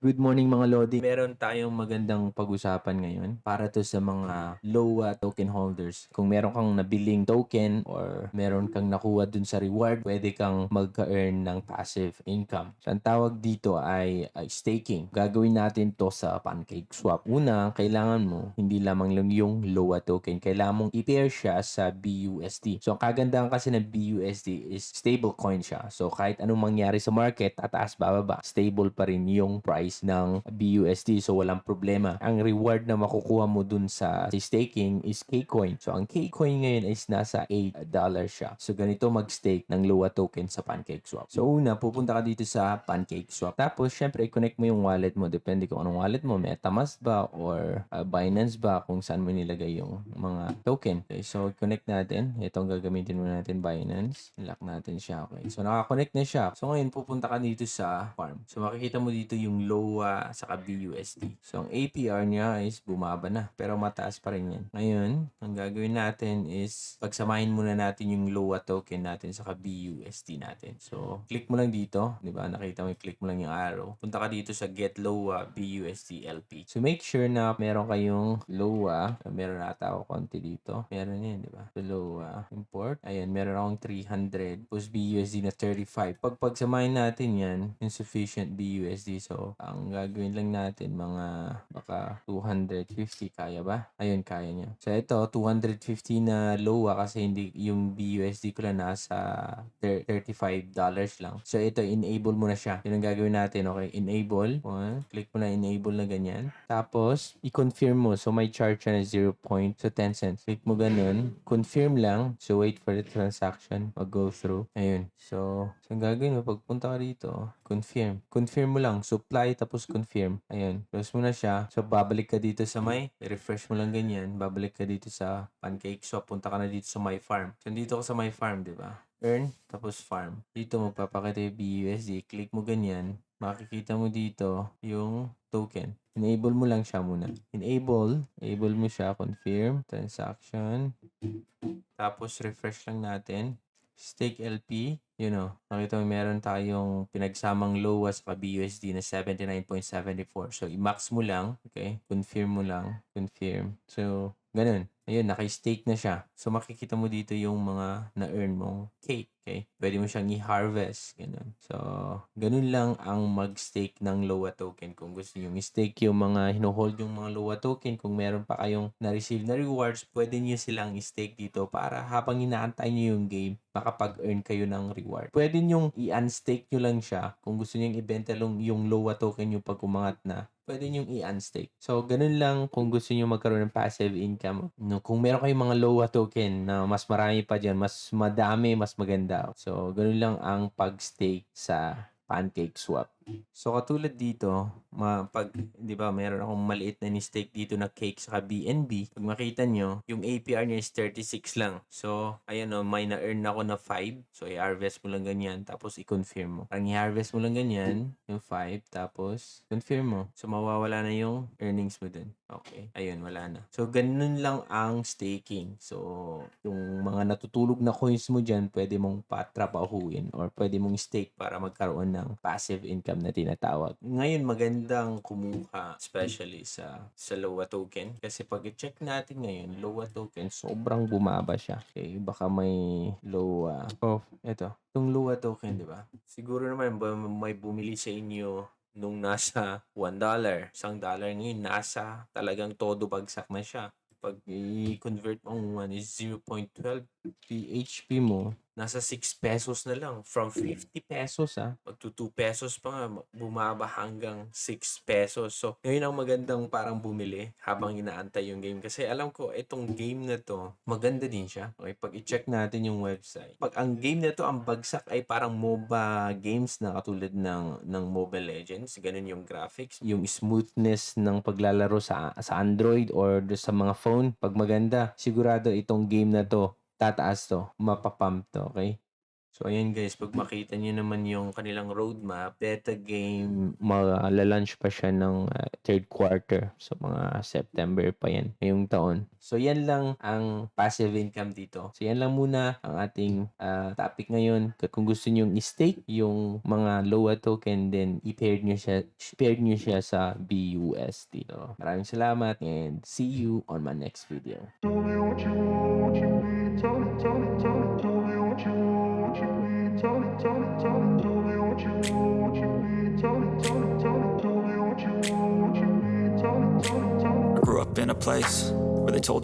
Good morning mga Lodi. Meron tayong magandang pag-usapan ngayon para to sa mga LOA token holders. Kung meron kang nabiling token or meron kang nakuha dun sa reward, pwede kang magka-earn ng passive income. So, ang tawag dito ay staking. Gagawin natin to sa PancakeSwap. Una, kailangan mo hindi lamang lang yung LOA token. Kailangan mong i-pair siya sa BUSD. So, ang kagandahan kasi ng BUSD is stable coin siya. So, kahit anong mangyari sa market, tataas, bababa, stable pa rin yung price ng BUSD. So, walang problema. Ang reward na makukuha mo dun sa staking is Kcoin. So, ang Kcoin ngayon is nasa $8 siya. So, ganito mag-stake ng LOA token sa PancakeSwap. So, una, pupunta ka dito sa PancakeSwap. Tapos, syempre, i-connect mo yung wallet mo. Depende kung anong wallet mo. MetaMask ba or Binance ba kung saan mo nilagay yung mga token. Okay, so, connect natin. Itong gagamitin muna natin, Binance. Lock natin siya. Okay, so, naka-connect na siya. So, ngayon, pupunta ka dito sa farm. So, makikita mo dito yung LOA saka BUSD. So, ang APR niya is bumaba na. Pero mataas pa rin yan. Ngayon, ang gagawin natin is pagsamahin muna natin yung LOA token natin saka BUSD natin. So, click mo lang dito. Di ba? Nakita mo, click mo lang yung arrow. Punta ka dito sa Get LOA BUSD LP. So, make sure na meron kayong LOA. Meron ata ako konti dito. Meron yan, di ba? So, LOA. Import. Ayan, meron akong 300. Tapos BUSD na 35. Pag pagsamahin natin yan, insufficient BUSD. So, ang gagawin lang natin, mga baka 250. Kaya ba? Ayun, kaya niya. So, ito, 250 na LOA kasi hindi yung BUSD ko lang nasa $35 lang. So, ito, enable mo na siya. Yun ang gagawin natin, okay? Enable. Click mo na enable na ganyan. Tapos, i-confirm mo. So, may charge siya na 10 cents. Click mo ganun. Confirm lang. So, wait for the transaction. Mag-go through. Ayun. So ang gagawin mo, pagpunta ka dito, confirm. Confirm mo lang. Supply tapos confirm. Ayun. Close mo na siya. So, babalik ka dito sa refresh mo lang ganyan. Babalik ka dito sa PancakeSwap. Punta ka na dito sa My Farm. So, dito ka sa My Farm, di ba? Earn, tapos farm. Dito magpapakita yung BUSD. Click mo ganyan. Makikita mo dito yung token. Enable mo lang siya muna. Enable mo siya. Confirm. Transaction. Tapos, refresh lang natin. Stake LP. Nakita mo meron tayong pinagsamang LOA sa BUSD na 79.74. So, i-max mo lang. Okay? Confirm mo lang. Confirm. So, ganun. Ayun, naka-stake na siya. So, makikita mo dito yung mga na-earn mong cake. Okay? Pwede mo siyang i-harvest. Ganun. So, ganun lang ang mag-stake ng LOA token. Kung gusto nyo i-stake yung mga hinohold yung mga LOA token, kung meron pa kayong na-receive na rewards, pwede nyo silang i-stake dito para habang inaantay nyo yung game, makapag-earn kayo ng reward. Pwede nyo i-unstake nyo lang siya. Kung gusto nyo ibenta lang yung LOA token yung pag umangat na, pwede nyo i-unstake. So, ganun lang kung gusto nyo magkaroon ng passive income. No, kung meron kayong mga LOA token na mas marami pa dyan, mas madami, mas maganda. So, ganun lang ang pag-stake sa PancakeSwap. So, katulad dito, pag, di ba, meron akong maliit na ni-stake dito na cake sa BNB. Pag makita nyo, yung APR niya is 36 lang. So, ayan o, may na-earn ako na 5. So, i-harvest mo lang ganyan, tapos i-confirm mo. Parang i-harvest mo lang ganyan, yung 5, tapos confirm mo. So, mawawala na yung earnings mo dun. Okay, ayun, wala na. So, ganun lang ang staking. So, yung mga natutulog na coins mo dyan, pwede mong patrabahuin or pwede mong stake para magkaroon ng passive income na tinatawag. Ngayon, magandang kumuha, especially sa LOA token. Kasi pag i-check natin ngayon, LOA token, sobrang bumaba siya. Okay, baka may LOA. Oh, eto. Itong LOA token, di ba? Siguro naman may bumili sa inyo nung nasa $1, $1 ngayon, nasa talagang todo bagsak na siya. Pag i-convert mo 1 is 0.12 PHP mo, nasa 6 pesos na lang. From 50 pesos mag to 2 pesos pa nga, bumaba hanggang 6 pesos. So, ngayon ang magandang parang bumili habang inaantay yung game. Kasi alam ko, itong game na to, maganda din siya. Okay, pag i-check natin yung website. Pag ang game na to, ang bagsak ay parang MOBA games na katulad ng Mobile Legends. Ganun yung graphics. Yung smoothness ng paglalaro sa Android or sa mga phone. Pag maganda, sigurado itong game na to, tataas to, mapapump to, okay? So ayan guys, pag makita niyo naman yung kanilang roadmap, Beta Game magla-launch pa siya ng third quarter. So mga September pa yan ngayong taon. So yan lang ang passive income dito. So yan lang muna ang ating topic ngayon. Kung gusto niyo i-stake yung mga LOA token, then i-pair niyo siya sa BUSD. So maraming salamat and see you on my next video. Tell me what you want, what you need. Tell me, tell me, tell me. Tell me what you want, what you need. Tell me, tell me, tell me. Tell me what you want, what you need. Tell me, tell me, tell me. Tell me what you want, what you need. Tell me, tell me, tell me. I grew up in a place where they told you